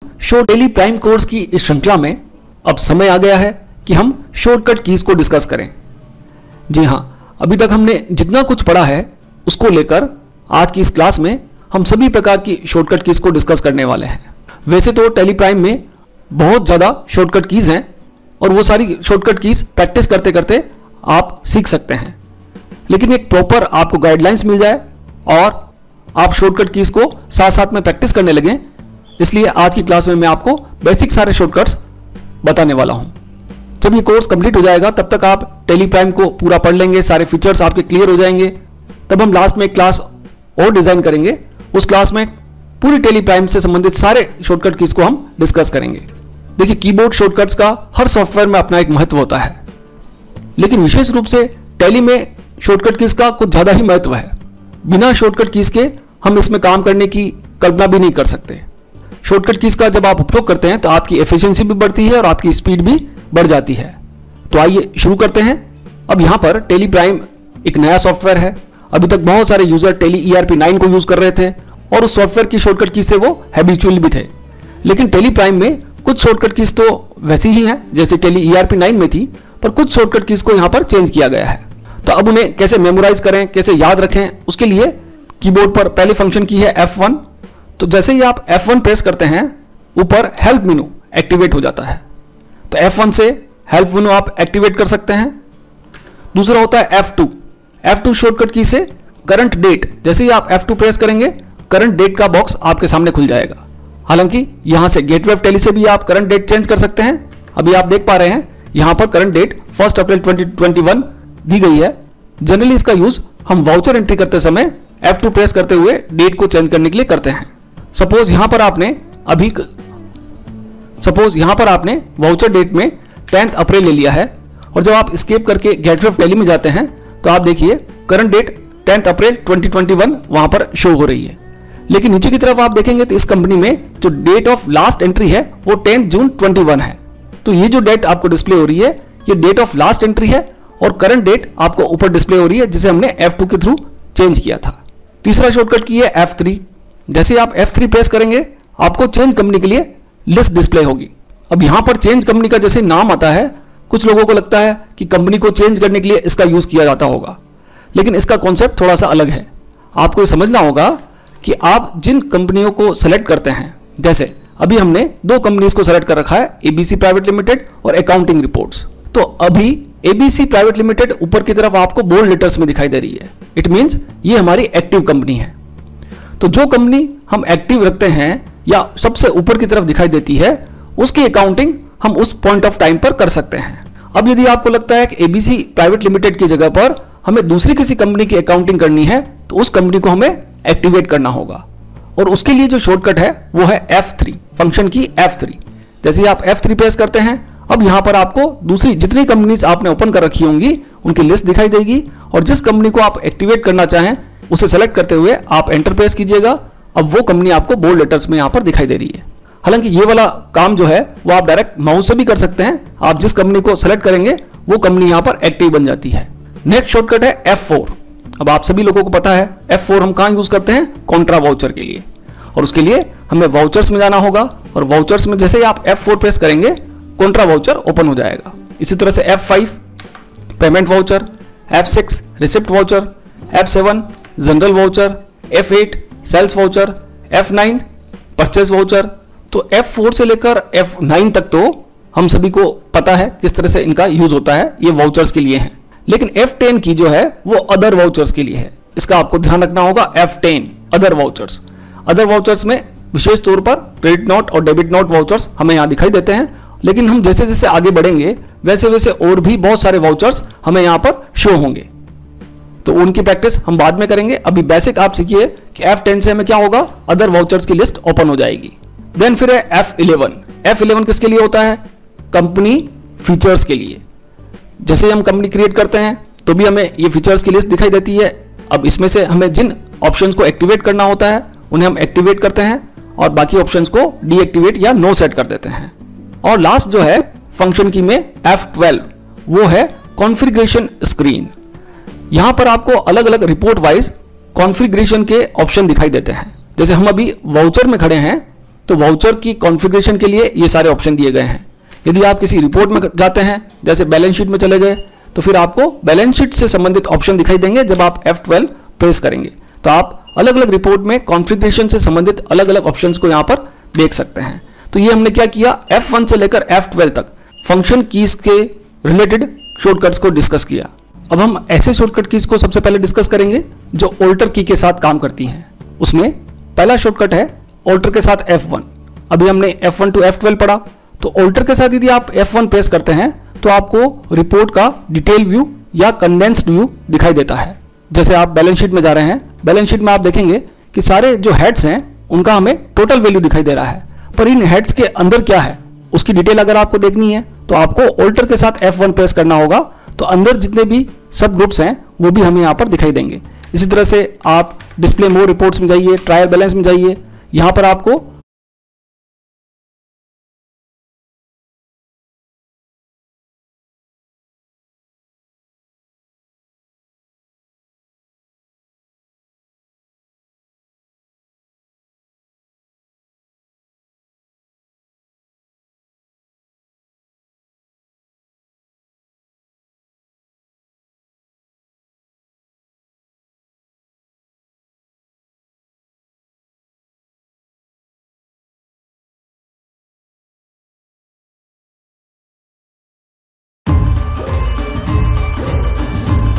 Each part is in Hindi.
शो टेली प्राइम कोर्स की इस श्रृंखला में अब समय आ गया है कि हम शॉर्टकट कीज को डिस्कस करें। जी हाँ, अभी तक हमने जितना कुछ पढ़ा है उसको लेकर आज की इस क्लास में हम सभी प्रकार की शॉर्टकट कीज को डिस्कस करने वाले हैं। वैसे तो टेली प्राइम में बहुत ज़्यादा शॉर्टकट कीज हैं और वो सारी शॉर्टकट कीज प्रैक्टिस करते करते आप सीख सकते हैं, लेकिन एक प्रॉपर आपको गाइडलाइंस मिल जाए और आप शॉर्टकट कीज को साथ साथ में प्रैक्टिस करने लगें, इसलिए आज की क्लास में मैं आपको बेसिक सारे शॉर्टकट्स बताने वाला हूं। जब ये कोर्स कंप्लीट हो जाएगा तब तक आप टेली प्राइम को पूरा पढ़ लेंगे, सारे फीचर्स आपके क्लियर हो जाएंगे। तब हम लास्ट में एक क्लास और डिजाइन करेंगे, उस क्लास में पूरी टेली प्राइम से संबंधित सारे शॉर्टकट कीज को हम डिस्कस करेंगे। देखिए, कीबोर्ड शॉर्टकट्स का हर सॉफ्टवेयर में अपना एक महत्व होता है, लेकिन विशेष रूप से टेली में शॉर्टकट कीज का कुछ ज्यादा ही महत्व है। बिना शॉर्टकट कीज के हम इसमें काम करने की कल्पना भी नहीं कर सकते। शॉर्टकट कीज का जब आप उपयोग करते हैं तो आपकी एफिशिएंसी भी बढ़ती है और आपकी स्पीड भी बढ़ जाती है। तो आइए शुरू करते हैं। अब यहाँ पर टेली प्राइम एक नया सॉफ्टवेयर है। अभी तक बहुत सारे यूजर टेली ERP 9 को यूज कर रहे थे और उस सॉफ्टवेयर की शॉर्टकट कीज से वो हैबिचुअल भी थे, लेकिन टेली प्राइम में कुछ शॉर्टकट कीज तो वैसी ही हैं जैसे टेली ERP 9 में थी, पर कुछ शॉर्टकट कीज को यहाँ पर चेंज किया गया है। तो अब उन्हें कैसे मेमोराइज करें, कैसे याद रखें, उसके लिए कीबोर्ड पर पहली फंक्शन की है F1। तो जैसे ही आप F1 प्रेस करते हैं ऊपर हेल्प मेनू एक्टिवेट हो जाता है। तो F1 से हेल्प मेनू आप एक्टिवेट कर सकते हैं। दूसरा होता है F2 शॉर्टकट की से करंट डेट, जैसे ही आप F2 प्रेस करेंगे करंट डेट का बॉक्स आपके सामने खुल जाएगा। हालांकि यहां से गेटवे ऑफ टेली से भी आप करंट डेट चेंज कर सकते हैं। अभी आप देख पा रहे हैं यहां पर करंट डेट 1 अप्रैल 2021 दी गई है। जनरली इसका यूज हम वाउचर एंट्री करते समय F2 प्रेस करते हुए डेट को चेंज करने के लिए करते हैं। सपोज यहां पर आपने वाउचर डेट में 10 अप्रैल ले लिया है और जब आप एस्केप करके गेटवे ऑफ टेली में जाते हैं तो आप देखिए करंट डेट 10 अप्रैल 2021 वहां पर शो हो रही है। लेकिन नीचे की तरफ आप देखेंगे तो इस कंपनी में जो डेट ऑफ लास्ट एंट्री है वो 10 जून 21 है। तो ये जो डेट आपको डिस्प्ले हो रही है ये डेट ऑफ लास्ट एंट्री है और करंट डेट आपको ऊपर डिस्प्ले हो रही है, जिसे हमने F2 के थ्रू चेंज किया था। तीसरा शॉर्टकट की है F3। जैसे आप F3 प्रेस करेंगे आपको चेंज कंपनी के लिए लिस्ट डिस्प्ले होगी। अब यहां पर चेंज कंपनी का जैसे नाम आता है, कुछ लोगों को लगता है कि कंपनी को चेंज करने के लिए इसका यूज किया जाता होगा, लेकिन इसका कॉन्सेप्ट थोड़ा सा अलग है। आपको ये समझना होगा कि आप जिन कंपनियों को सेलेक्ट करते हैं, जैसे अभी हमने 2 कंपनीज को सेलेक्ट कर रखा है, ABC प्राइवेट लिमिटेड और अकाउंटिंग रिपोर्ट्स। तो अभी ABC प्राइवेट लिमिटेड ऊपर की तरफ आपको बोल्ड लेटर्स में दिखाई दे रही है। इट मींस ये हमारी एक्टिव कंपनी है। तो जो कंपनी हम एक्टिव रखते हैं या सबसे ऊपर की तरफ दिखाई देती है उसकी अकाउंटिंग हम उस पॉइंट ऑफ टाइम पर कर सकते हैं। अब यदि आपको लगता है कि ABC प्राइवेट लिमिटेड की जगह पर हमें दूसरी किसी कंपनी की अकाउंटिंग करनी है तो उस कंपनी को हमें एक्टिवेट करना होगा और उसके लिए जो शॉर्टकट है वो है F3, फंक्शन की F3। जैसे ही आप F3 प्रेस करते हैं अब यहां पर आपको दूसरी जितनी कंपनीज आपने ओपन कर रखी होंगी उनकी लिस्ट दिखाई देगी और जिस कंपनी को आप एक्टिवेट करना चाहें उसे सेलेक्ट करते हुए आप एंटर प्रेस कीजिएगा। अब वो कंपनी आपको बोल्ड लेटर्स में यहां पर दिखाई दे रही है। हालांकि ये वाला काम जो है वो आप डायरेक्ट माउस से भी कर सकते हैं। आप जिस कंपनी को सेलेक्ट करेंगे वो कंपनी यहां पर एक्टिव बन जाती है। नेक्स्ट शॉर्टकट है F4। अब आप सभी लोगों को पता है F4 हम कहां यूज करते हैं, कॉन्ट्रा वाउचर के लिए, और उसके लिए हमें वाउचर्स में जाना होगा और वाउचर्स में जैसे ही आप F4 प्रेस करेंगे कॉन्ट्रा वाउचर ओपन हो जाएगा। इसी तरह से F5 payment voucher, F6 receipt voucher, F7 general voucher, F8 sales voucher, F9 purchase voucher. तो F4 से लेकर F9 तक तो हम सभी को पता है किस तरह से इनका यूज होता है, ये वाउचर्स के लिए है। लेकिन F10 की जो है वो अदर वाउचर्स के लिए है। इसका आपको ध्यान रखना होगा। F10 अदर वाउचर्स में विशेष तौर पर क्रेडिट नोट और डेबिट नोट वाउचर्स हमें यहाँ दिखाई देते हैं, लेकिन हम जैसे जैसे आगे बढ़ेंगे वैसे वैसे और भी बहुत सारे वाउचर्स हमें यहाँ पर शो होंगे, तो उनकी प्रैक्टिस हम बाद में करेंगे। अभी बेसिक आप सीखिए कि F10 से हमें क्या होगा, अदर वाउचर्स की लिस्ट ओपन हो जाएगी। देन फिर है F11 किसके लिए होता है, कंपनी फीचर्स के लिए। जैसे हम कंपनी क्रिएट करते हैं तो भी हमें ये फीचर्स की लिस्ट दिखाई देती है। अब इसमें से हमें जिन ऑप्शंस को एक्टिवेट करना होता है उन्हें हम एक्टिवेट करते हैं और बाकी ऑप्शंस को डीएक्टिवेट या नो सेट कर देते हैं। और लास्ट जो है फंक्शन की में F12 वो है कॉन्फ़िगरेशन स्क्रीन। यहां पर आपको अलग अलग रिपोर्ट वाइज कॉन्फ़िगरेशन के ऑप्शन दिखाई देते हैं। जैसे हम अभी वाउचर में खड़े हैं तो वाउचर की कॉन्फ़िगरेशन के लिए ये सारे ऑप्शन दिए गए हैं। यदि आप किसी रिपोर्ट में जाते हैं, जैसे बैलेंस शीट में चले गए, तो फिर आपको बैलेंस शीट से संबंधित ऑप्शन दिखाई देंगे जब आप F12 प्रेस करेंगे। तो आप अलग अलग रिपोर्ट में कॉन्फ़िगरेशन से संबंधित अलग अलग ऑप्शंस को यहाँ पर देख सकते हैं। तो ये हमने क्या किया, F1 से लेकर F12 तक फंक्शन कीज के रिलेटेड शॉर्टकट्स को डिस्कस किया। अब हम ऐसे शॉर्टकट कीज को सबसे पहले डिस्कस करेंगे जो ऑल्टर की के साथ काम करती हैं। उसमें पहला शॉर्टकट है ऑल्टर के साथ F1। अभी हमने F1 to F12 पढ़ा, तो ऑल्टर के साथ यदि आप F1 प्रेस करते हैं तो आपको रिपोर्ट का डिटेल व्यू या कंडेंस्ड व्यू दिखाई देता है। जैसे आप बैलेंस शीट में जा रहे हैं, बैलेंस शीट में आप देखेंगे कि सारे जो हेड्स हैं उनका हमें टोटल वैल्यू दिखाई दे रहा है, पर इन हेड्स के अंदर क्या है उसकी डिटेल अगर आपको देखनी है तो आपको ऑल्टर के साथ F1 प्रेस करना होगा। तो अंदर जितने भी सब ग्रुप्स हैं वो भी हमें यहाँ पर दिखाई देंगे। इसी तरह से आप डिस्प्ले मोर रिपोर्ट्स में जाइए, ट्रायल बैलेंस में जाइए, यहाँ पर आपको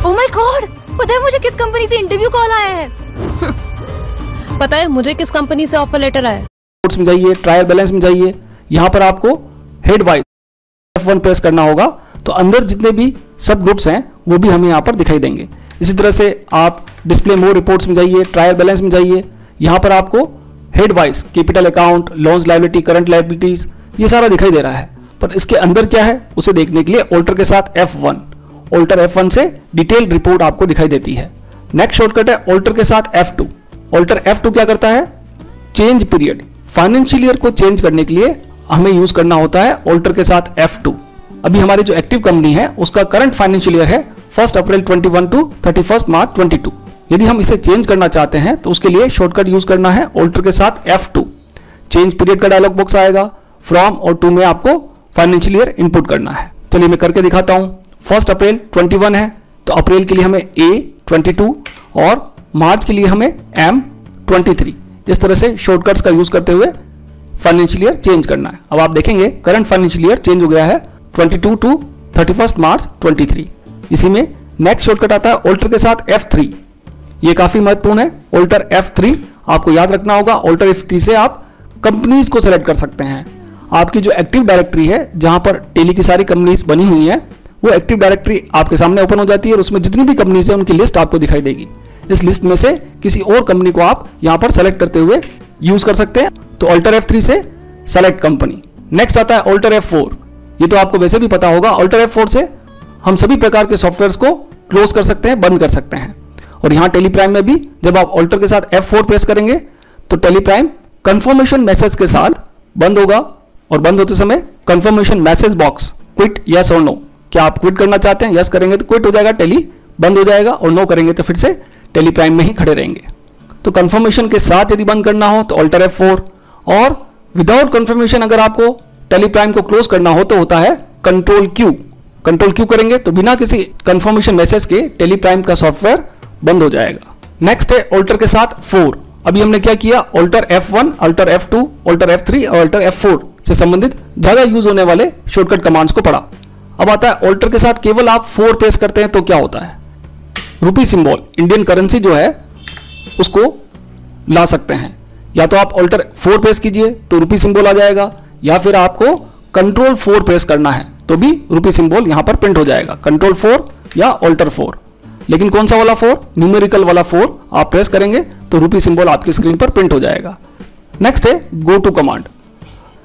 ओह माय गॉड, पता है मुझे किस कंपनी से इंटरव्यू कॉल आया है? पता है मुझे किस कंपनी से ऑफर लेटर आया है? रिपोर्ट्स में जाइए, ट्रायल बैलेंस में जाइए, यहाँ पर आपको हेड वाइज F1 प्रेस करना होगा। तो अंदर जितने भी सब ग्रुप्स हैं वो भी हमें यहाँ पर दिखाई देंगे। इसी तरह से आप डिस्प्ले मोर रिपोर्ट्स में जाइए, ट्रायल बैलेंस में जाइए, यहाँ पर आपको head wise capital account, loans liability, current liabilities, ये सारा दिखाई दे रहा है। पर इसके अंदर क्या है उसे देखने के लिए ऑल्टर के साथ F1, ऑल्टर F1 से डिटेल रिपोर्ट आपको दिखाई देती है। नेक्स्ट शॉर्टकट है ऑल्टर के साथ F2। ऑल्टर F2 क्या करता है, चेंज पीरियड, फाइनेंशियल ईयर को चेंज करने के लिए हमें यूज करना होता है ऑल्टर के साथ F2। अभी हमारी जो एक्टिव कंपनी है उसका करंट फाइनेंशियल ईयर है 1 अप्रैल 21 टू 31 मार्च 22। यदि हम इसे चेंज करना चाहते हैं तो उसके लिए शॉर्टकट यूज करना है ऑल्टर के साथ F2। चेंज पीरियड का डायलॉग बॉक्स आएगा, फ्रॉम और टू में आपको फाइनेंशियल ईयर इनपुट करना है। चलिए मैं करके दिखाता हूं। 1 अप्रैल 21 है तो अप्रैल के लिए हमें A22 और मार्च के लिए हमें M23। इस तरह से शॉर्टकट्स का यूज करते हुए फाइनेंशियल ईयर चेंज करना है। अब आप देखेंगे करंट फाइनेंशियल ईयर चेंज हो गया है 22 टू 31 मार्च 23। इसी में नेक्स्ट शॉर्टकट आता है ऑल्टर के साथ F3। ये काफी महत्वपूर्ण है। ऑल्टर F3 आपको याद रखना होगा। ऑल्टर F3 से आप कंपनीज को सेलेक्ट कर सकते हैं। आपकी जो एक्टिव डायरेक्टरी है जहां पर टेली की सारी कंपनीज बनी हुई है वो एक्टिव डायरेक्टरी आपके सामने ओपन हो जाती है और उसमें जितनी भी कंपनीज है उनकी लिस्ट आपको दिखाई देगी। इस लिस्ट में से किसी और कंपनी को आप यहां पर सेलेक्ट करते हुए यूज कर सकते हैं। तो ऑल्टर F3 से सेलेक्ट कंपनी। नेक्स्ट आता है ऑल्टर F4। ये तो आपको वैसे भी पता होगा। ऑल्टर F4 से हम सभी प्रकार के सॉफ्टवेयर्स को क्लोज कर सकते हैं, बंद कर सकते हैं। और यहां टेलीप्राइम में भी जब आप ऑल्टर के साथ F4 प्रेस करेंगे तो टेलीप्राइम कंफर्मेशन मैसेज के साथ बंद होगा और बंद होते समय confirmation message box quit yes और नो, क्या आप क्विट करना चाहते हैं, यस करेंगे तो क्विट हो जाएगा, टेली बंद हो जाएगा, और नो करेंगे तो फिर से टेलीप्राइम में ही खड़े रहेंगे। तो कंफर्मेशन के साथ यदि बंद करना हो तो ऑल्टर F4, और विदाउट कंफर्मेशन अगर आपको टेलीप्राइम को क्लोज करना हो तो होता है कंट्रोल Q। कंट्रोल Q करेंगे तो बिना किसी कंफर्मेशन मैसेज के टेलीप्राइम का सॉफ्टवेयर बंद हो जाएगा। नेक्स्ट है ऑल्टर के साथ 4। अभी हमने क्या किया, alter F1, alter F2, alter F3 और ऑल्टर F4 से संबंधित ज्यादा यूज होने वाले शॉर्टकट कमांड्स को पढ़ा। अब आता है ऑल्टर के साथ केवल आप 4 प्रेस करते हैं तो क्या होता है। रुपी सिंबल, इंडियन करेंसी जो है उसको ला सकते हैं। या तो आप ऑल्टर 4 प्रेस कीजिए तो रुपी सिंबल आ जाएगा, या फिर आपको कंट्रोल 4 प्रेस करना है तो भी रुपी सिंबल यहां पर प्रिंट हो जाएगा। कंट्रोल 4 या ऑल्टर 4। लेकिन कौन सा वाला 4, न्यूमेरिकल वाला 4 आप प्रेस करेंगे तो रुपी सिंबल आपकी स्क्रीन पर प्रिंट हो जाएगा। नेक्स्ट है गो टू कमांड।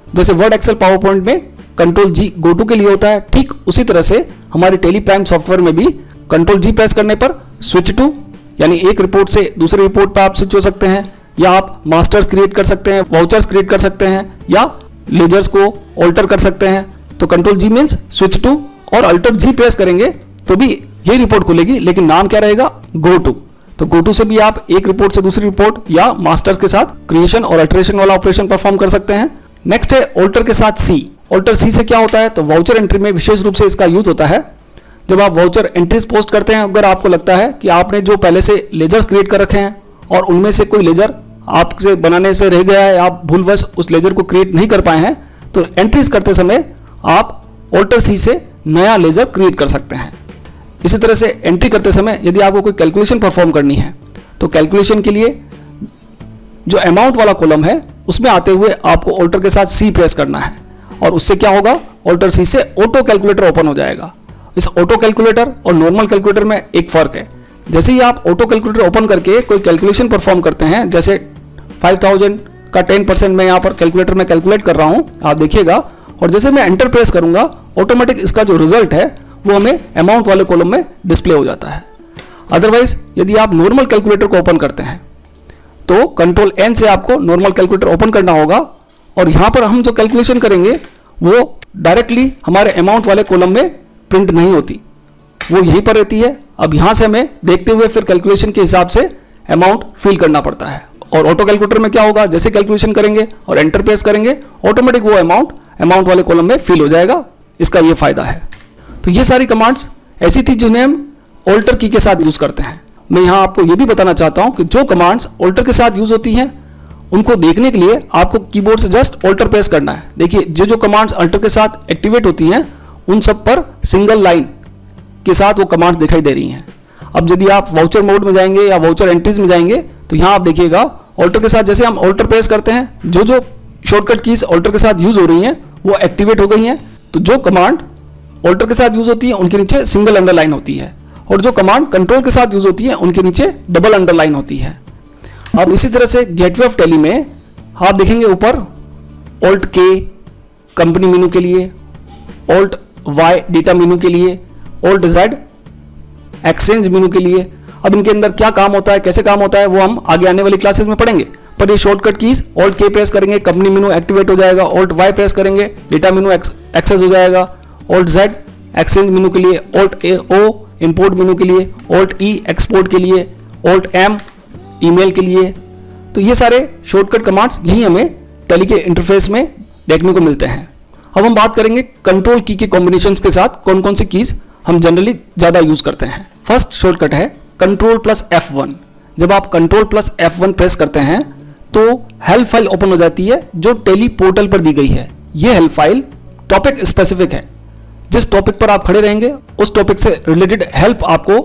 जैसे वर्ड, एक्सेल, पावर पॉइंट में कंट्रोल G गो टू के लिए होता है, ठीक उसी तरह से हमारे टेलीप्राइम सॉफ्टवेयर में भी कंट्रोल G प्रेस करने पर स्विच टू, यानी एक रिपोर्ट से दूसरी रिपोर्ट पर आप स्विच हो सकते हैं, या आप मास्टर्स क्रिएट कर सकते हैं, वाउचर्स क्रिएट कर सकते हैं, या लेजर्स को ऑल्टर कर सकते हैं। तो control G means switch to, और अल्टर G प्रेस करेंगे तो भी ये रिपोर्ट खुलेगी, लेकिन नाम क्या रहेगा, गो टू। तो गो टू से भी आप एक रिपोर्ट से दूसरी रिपोर्ट या मास्टर्स के साथ क्रिएशन और अल्टरेशन वाला ऑपरेशन परफॉर्म कर सकते हैं। नेक्स्ट है ऑल्टर के साथ सी। ऑल्टर सी से क्या होता है, तो वाउचर एंट्री में विशेष रूप से इसका यूज होता है। जब आप वाउचर एंट्रीज पोस्ट करते हैं, अगर आपको लगता है कि आपने जो पहले से लेजर्स क्रिएट कर रखे हैं और उनमें से कोई लेजर आपसे बनाने से रह गया है, आप भूलवश उस लेजर को क्रिएट नहीं कर पाए हैं, तो एंट्रीज करते समय आप ऑल्टर सी से नया लेजर क्रिएट कर सकते हैं। इसी तरह से एंट्री करते समय यदि आपको कोई कैलकुलेशन परफॉर्म करनी है, तो कैलकुलेशन के लिए जो अमाउंट वाला कॉलम है उसमें आते हुए आपको ऑल्टर के साथ सी प्रेस करना है, और उससे क्या होगा, ऑल्टर सी से ऑटो कैलकुलेटर ओपन हो जाएगा। इस ऑटो कैलकुलेटर और नॉर्मल कैलकुलेटर में एक फर्क है। जैसे ही आप ऑटो कैलकुलेटर ओपन करके कोई कैलकुलेशन परफॉर्म करते हैं, जैसे 5000 का 10% मैं यहाँ पर कैलकुलेटर में कैलकुलेट कर रहा हूँ, आप देखिएगा, और जैसे मैं एंटर प्रेस करूंगा ऑटोमेटिक इसका जो रिजल्ट है वो हमें अमाउंट वाले कॉलम में डिस्प्ले हो जाता है। अदरवाइज यदि आप नॉर्मल कैलकुलेटर को ओपन करते हैं तो कंट्रोल एन से आपको नॉर्मल कैलकुलेटर ओपन करना होगा, और यहाँ पर हम जो कैलकुलेशन करेंगे वो डायरेक्टली हमारे अमाउंट वाले कॉलम में प्रिंट नहीं होती, वो यहीं पर रहती है। अब यहाँ से हमें देखते हुए फिर कैलकुलेशन के हिसाब से अमाउंट फिल करना पड़ता है। और ऑटो कैलकुलेटर में क्या होगा, जैसे कैलकुलेशन करेंगे और एंटर प्रेस करेंगे ऑटोमेटिक वो अमाउंट वाले कॉलम में फिल हो जाएगा। इसका ये फायदा है। तो ये सारी कमांड्स ऐसी थी जिन्हें हम ऑल्टर की के साथ यूज करते हैं। मैं यहाँ आपको ये भी बताना चाहता हूँ कि जो कमांड्स ऑल्टर के साथ यूज होती हैं उनको देखने के लिए आपको कीबोर्ड से जस्ट ऑल्टर प्रेस करना है। देखिए जो कमांड्स ऑल्टर के साथ एक्टिवेट होती हैं उन सब पर सिंगल लाइन के साथ वो कमांड्स दिखाई दे रही हैं। अब यदि आप वाउचर मोड में जाएंगे या वाउचर एंट्रीज में जाएंगे तो यहाँ आप देखिएगा ऑल्टर के साथ जैसे हम ऑल्टर प्रेस करते हैं, जो शॉर्टकट कीज ऑल्टर के साथ यूज हो रही हैं वो एक्टिवेट हो गई हैं। तो जो कमांड ऑल्टर के साथ यूज होती है उनके नीचे सिंगल अंडरलाइन होती है, और जो कमांड कंट्रोल के साथ यूज होती है उनके नीचे डबल अंडरलाइन होती है। अब इसी तरह से गेटवे ऑफ टेली में आप देखेंगे ऊपर ऑल्ट के कंपनी मेनू के लिए, ऑल्ट वाई डेटा मेनू के लिए, ऑल्ट जेड एक्सचेंज मेनू के लिए। अब इनके अंदर क्या काम होता है, कैसे काम होता है, वो हम आगे आने वाली क्लासेस में पढ़ेंगे। पर ये शॉर्टकट कीज ऑल्ट के प्रेस करेंगे कंपनी मेनू एक्टिवेट हो जाएगा, ऑल्ट वाई प्रेस करेंगे डेटा मेनू एक्सेस हो जाएगा, ऑल्ट जेड एक्सचेंज मेनू के लिए, ऑल्ट ओ इंपोर्ट मेनू के लिए, ऑल्ट ई एक्सपोर्ट के लिए, ऑल्ट एम ईमेल के लिए। तो ये सारे शॉर्टकट कमांड्स यही हमें टेली के इंटरफेस में देखने को मिलते हैं। अब हम बात करेंगे कंट्रोल की के कॉम्बिनेशंस के साथ कौन कौन सी कीज हम जनरली ज्यादा यूज करते हैं। फर्स्ट शॉर्टकट है कंट्रोल प्लस F1। जब आप कंट्रोल प्लस F1 प्रेस करते हैं तो हेल्प फाइल ओपन हो जाती है जो टेली पोर्टल पर दी गई है। यह हेल्प फाइल टॉपिक स्पेसिफिक है, जिस टॉपिक पर आप खड़े रहेंगे उस टॉपिक से रिलेटेड हेल्प आपको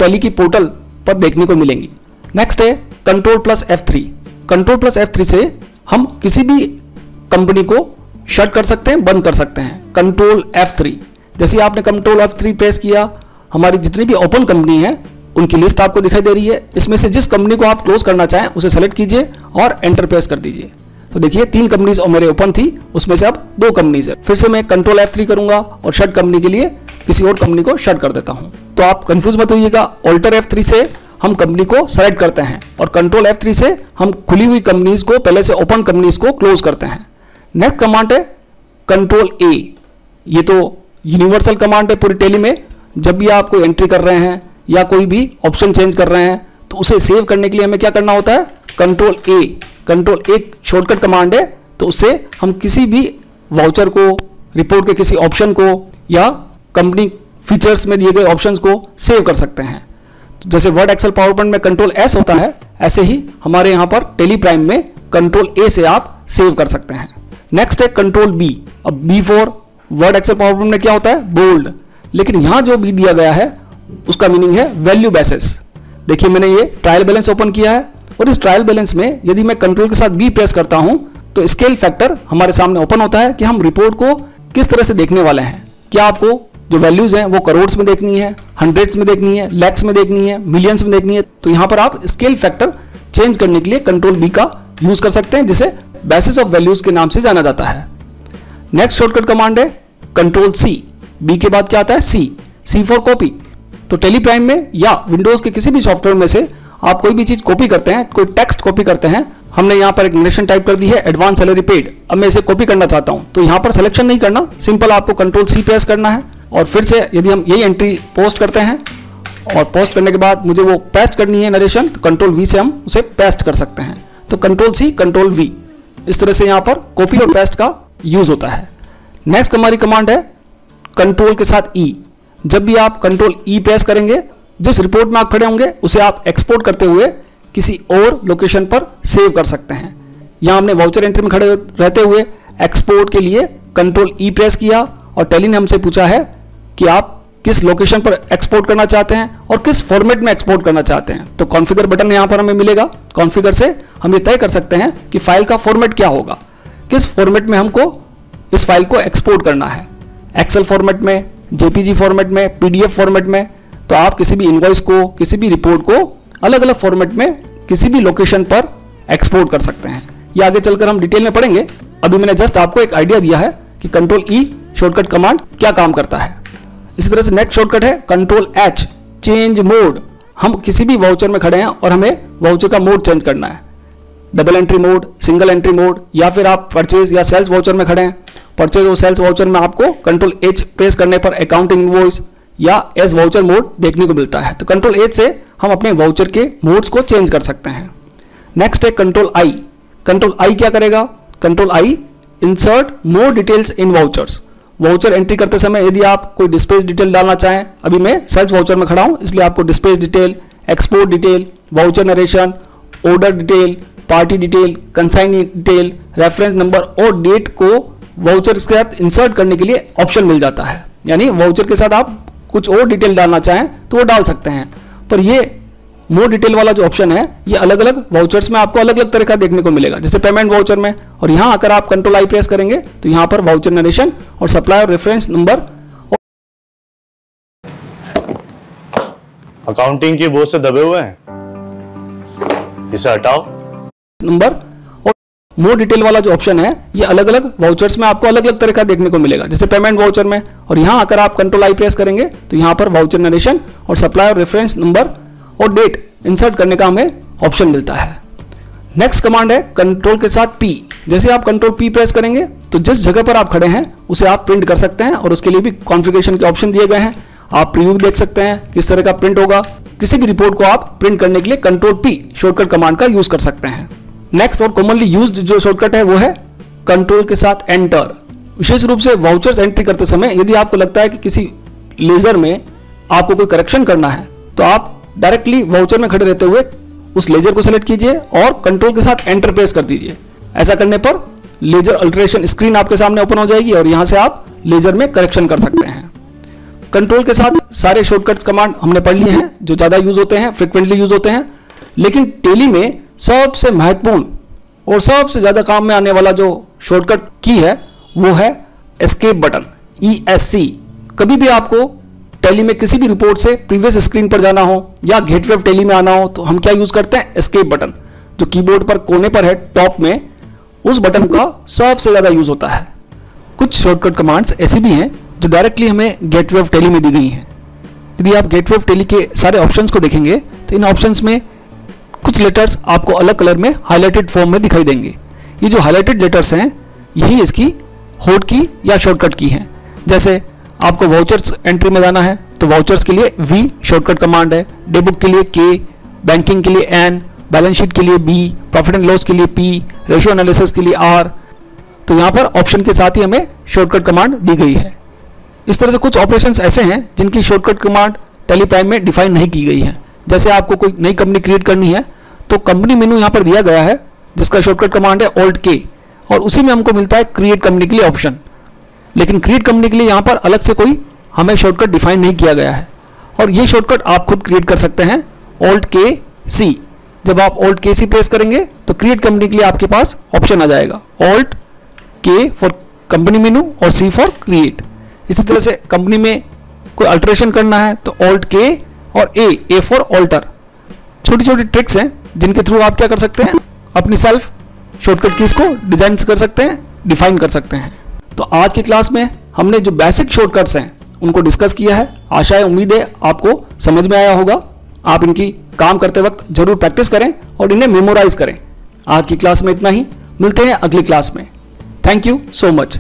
टेली की पोर्टल पर देखने को मिलेंगी। नेक्स्ट है control plus F3। Control plus F3 से हम किसी भी कंपनी को शट कर सकते हैं, बंद कर सकते हैं। कंट्रोल F3, जैसे आपने कंट्रोल F3 प्रेस किया, हमारी जितनी भी ओपन कंपनी है उनकी लिस्ट आपको दिखाई दे रही है। इसमें से जिस कंपनी को आप क्लोज करना चाहें उसे सेलेक्ट कीजिए और एंटर प्रेस कर दीजिए। तो देखिए 3 कंपनीज मेरे ओपन थी, उसमें से अब 2 कंपनीज है। फिर से मैं कंट्रोल F3 करूंगा और शट कंपनी के लिए किसी और कंपनी को शट कर देता हूं। तो आप कंफ्यूज मत होइएगा, ऑल्टर F3 से हम कंपनी को सेलेक्ट करते हैं और कंट्रोल F3 से हम खुली हुई कंपनीज को, पहले से ओपन कंपनीज को क्लोज करते हैं। नेक्स्ट कमांड है कंट्रोल A। ये तो यूनिवर्सल कमांड है पूरी टेली में। जब भी आप कोई एंट्री कर रहे हैं या कोई भी ऑप्शन चेंज कर रहे हैं तो उसे सेव करने के लिए हमें क्या करना होता है, कंट्रोल A। कंट्रोल एक शॉर्टकट कमांड है, तो उससे हम किसी भी वाउचर को, रिपोर्ट के किसी ऑप्शन को या कंपनी फीचर्स में दिए गए ऑप्शंस को सेव कर सकते हैं। तो जैसे वर्ड एक्सेल पावर पॉइंट में कंट्रोल S होता है, ऐसे ही हमारे यहाँ पर टेली प्राइम में कंट्रोल A से आप सेव कर सकते हैं। नेक्स्ट है कंट्रोल B। अब B for Word Excel PowerPoint में क्या होता है, बोल्ड, लेकिन यहाँ जो B दिया गया है उसका मीनिंग है वैल्यू बेसिस। देखिए मैंने ये ट्रायल बैलेंस ओपन किया है और इस ट्रायल बैलेंस में यदि मैं कंट्रोल के साथ B प्रेस करता हूं तो स्केल फैक्टर हमारे सामने ओपन होता है कि हम रिपोर्ट को किस तरह से देखने वाले हैं। क्या आपको जो वैल्यूज हैं वो करोड़ में देखनी है, हंड्रेड्स में देखनी है, लैक्स में देखनी है, मिलियंस में देखनी है। तो यहाँ पर आप स्केल फैक्टर चेंज करने के लिए कंट्रोल B का यूज कर सकते हैं, जिसे बेसिस ऑफ वैल्यूज के नाम से जाना जाता है। नेक्स्ट शॉर्टकट कमांड है कंट्रोल C। B के बाद क्या आता है, C फॉर कॉपी। तो टेली प्राइम में या विंडोज के किसी भी सॉफ्टवेयर में से आप कोई भी चीज कॉपी करते हैं, कोई टेक्स्ट कॉपी करते हैं। हमने यहाँ पर एक नरेशन टाइप कर दी है, एडवांस सैलरी पेड। अब मैं इसे कॉपी करना चाहता हूँ तो यहाँ पर सिलेक्शन नहीं करना, सिंपल आपको कंट्रोल C प्रेस करना है और फिर से यदि हम यही एंट्री पोस्ट करते हैं और पोस्ट करने के बाद मुझे वो पेस्ट करनी है नरेशन, तो कंट्रोल वी से हम उसे पेस्ट कर सकते हैं। तो कंट्रोल सी कंट्रोल वी, इस तरह से यहाँ पर कॉपी और पेस्ट का यूज होता है। नेक्स्ट हमारी कमांड है कंट्रोल के साथ ई। जब भी आप कंट्रोल ई प्रेस करेंगे, जिस रिपोर्ट में आप खड़े होंगे उसे आप एक्सपोर्ट करते हुए किसी और लोकेशन पर सेव कर सकते हैं। यहाँ हमने वाउचर एंट्री में खड़े रहते हुए एक्सपोर्ट के लिए कंट्रोल ई प्रेस किया और टैली ने हमसे पूछा है कि आप किस लोकेशन पर एक्सपोर्ट करना चाहते हैं और किस फॉर्मेट में एक्सपोर्ट करना चाहते हैं। तो कॉन्फ़िगर बटन यहाँ पर हमें मिलेगा। कॉन्फ़िगर से हम ये तय कर सकते हैं कि फाइल का फॉर्मेट क्या होगा, किस फॉर्मेट में हमको इस फाइल को एक्सपोर्ट करना है, एक्सेल फॉर्मेट में, जेपीजी फॉर्मेट में, पीडीएफ फॉर्मेट में। तो आप किसी भी इनवॉइस को, किसी भी रिपोर्ट को अलग अलग फॉर्मेट में किसी भी लोकेशन पर एक्सपोर्ट कर सकते हैं। ये आगे चलकर हम डिटेल में पढ़ेंगे। अभी मैंने जस्ट आपको एक आइडिया दिया है कि कंट्रोल ई शॉर्टकट कमांड क्या काम करता है। इसी तरह से नेक्स्ट शॉर्टकट है कंट्रोल एच, चेंज मोड। हम किसी भी वाउचर में खड़े हैं और हमें वाउचर का मोड चेंज करना है, double entry mode, single entry mode, या फिर आप परचेज या सेल्स वाउचर में खड़े हैं। परचेज और सेल्स वाउचर में आपको कंट्रोल एच प्रेस करने पर अकाउंटिंग इनवॉइस या एस वाउचर मोड देखने को मिलता है। तो कंट्रोल एच से हम अपने वाउचर के मोड्स को चेंज कर सकते हैं। नेक्स्ट है कंट्रोल आई। कंट्रोल आई क्या करेगा? Control I insert more details in vouchers. Voucher entry करते समय यदि आप कोई डिस्पेच डिटेल डालना चाहें, अभी मैं सेल्स वाउचर में खड़ा हूं इसलिए आपको dispatch detail, export detail, voucher narration, order detail, party detail, consignee detail, reference number और डेट को वाउचर के साथ इंसर्ट करने के लिए ऑप्शन मिल जाता है। यानी वाउचर के साथ आप कुछ और डिटेल डालना चाहें तो वो डाल सकते हैं। पर ये मोर डिटेल वाला जो ऑप्शन है ये अलग अलग वाउचर्स में आपको अलग अलग तरह का देखने को मिलेगा, जैसे पेमेंट वाउचर में। और यहाँ आकर आप कंट्रोल आई प्रेस करेंगे तो यहाँ पर वाउचर नरेशन और सप्लायर रेफरेंस नंबर, अकाउंटिंग की बोझ से दबे हुए हैं, इसे हटाओ। नंबर और मोर डिटेल वाला जो ऑप्शन है ये अलग अलग वाउचर्स में आपको अलग अलग तरह का देखने को मिलेगा, जैसे पेमेंट वाउचर में। और यहाँ आकर आप कंट्रोल आई प्रेस करेंगे तो यहाँ पर वाउचर नरेशन और सप्लायर रेफरेंस नंबर और डेट इंसर्ट करने का हमें ऑप्शन मिलता है। नेक्स्ट कमांड है कंट्रोल के साथ पी। जैसे आप कंट्रोल पी प्रेस करेंगे तो जिस जगह पर आप खड़े हैं उसे आप प्रिंट कर सकते हैं और उसके लिए भी कॉन्फ़िगरेशन के ऑप्शन दिए गए हैं। आप प्रीव्यू देख सकते हैं किस तरह का प्रिंट होगा। किसी भी रिपोर्ट को आप प्रिंट करने के लिए कंट्रोल पी शॉर्टकट कमांड का यूज कर सकते हैं। नेक्स्ट और कॉमनली यूज्ड जो शॉर्टकट है वो है कंट्रोल के साथ एंटर। विशेष रूप से वाउचर्स एंट्री करते समय यदि आपको लगता है कि किसी लेजर में आपको कोई करेक्शन करना है तो आप डायरेक्टली वाउचर में खड़े रहते हुए उस लेजर को सेलेक्ट कीजिए और कंट्रोल के साथ एंटर प्रेस कर दीजिए। ऐसा करने पर लेजर अल्टरेशन स्क्रीन आपके सामने ओपन हो जाएगी और यहां से आप लेजर में करेक्शन कर सकते हैं। कंट्रोल के साथ सारे शॉर्टकट्स कमांड हमने पढ़ लिए हैं जो ज़्यादा यूज होते हैं, फ्रिक्वेंटली यूज होते हैं। लेकिन टेली में सबसे महत्वपूर्ण और सबसे ज़्यादा काम में आने वाला जो शॉर्टकट की है वो है एस्केप बटन, ESC। कभी भी आपको टेली में किसी भी रिपोर्ट से प्रीवियस स्क्रीन पर जाना हो या गेटवे ऑफ टेली में आना हो तो हम क्या यूज करते हैं? एस्केप बटन, जो कीबोर्ड पर कोने पर है टॉप में, उस बटन का सबसे ज्यादा यूज होता है। कुछ शॉर्टकट कमांड्स ऐसी भी हैं जो डायरेक्टली हमें गेटवे ऑफ टेली में दी गई हैं। यदि आप गेटवे ऑफ टेली के सारे ऑप्शंस को देखेंगे तो इन ऑप्शंस में कुछ लेटर्स आपको अलग कलर में हाईलाइटेड फॉर्म में दिखाई देंगे। ये जो हाईलाइटेड लेटर्स हैं यही इसकी होल्ड की या शॉर्टकट की हैं। जैसे आपको वाउचर्स एंट्री में जाना है तो वाउचर्स के लिए V शॉर्टकट कमांड है, डेबुक के लिए K, बैंकिंग के लिए N, बैलेंस शीट के लिए B, प्रॉफिट एंड लॉस के लिए P, रेशियो एनालिसिस के लिए R। तो यहाँ पर ऑप्शन के साथ ही हमें शॉर्टकट कमांड दी गई है। इस तरह से कुछ ऑपरेशंस ऐसे हैं जिनकी शॉर्टकट कमांड टेली प्राइम में डिफाइन नहीं की गई है। जैसे आपको कोई नई कंपनी क्रिएट करनी है तो कंपनी मेनू यहाँ पर दिया गया है जिसका शॉर्टकट कमांड है Alt K और उसी में हमको मिलता है क्रिएट कंपनी के लिए ऑप्शन। लेकिन क्रिएट कंपनी के लिए यहाँ पर अलग से कोई हमें शॉर्टकट डिफाइन नहीं किया गया है और ये शॉर्टकट आप खुद क्रिएट कर सकते हैं Alt K C। जब आप Alt K C प्रेस करेंगे तो क्रिएट कंपनी के लिए आपके पास ऑप्शन आ जाएगा Alt K फॉर कंपनी मेनू और C फॉर क्रिएट। इसी तरह से कंपनी में कोई अल्टरेशन करना है तो Alt K और A फॉर ऑल्टर। छोटी छोटी ट्रिक्स हैं जिनके थ्रू आप क्या कर सकते हैं, अपनी सेल्फ शॉर्टकट कीज को डिजाइन कर सकते हैं, डिफाइन कर सकते हैं। तो आज की क्लास में हमने जो बेसिक शॉर्टकट्स हैं उनको डिस्कस किया है। आशा है, उम्मीद है आपको समझ में आया होगा। आप इनकी काम करते वक्त जरूर प्रैक्टिस करें और इन्हें मेमोराइज करें। आज की क्लास में इतना ही, मिलते हैं अगली क्लास में। Thank you so much.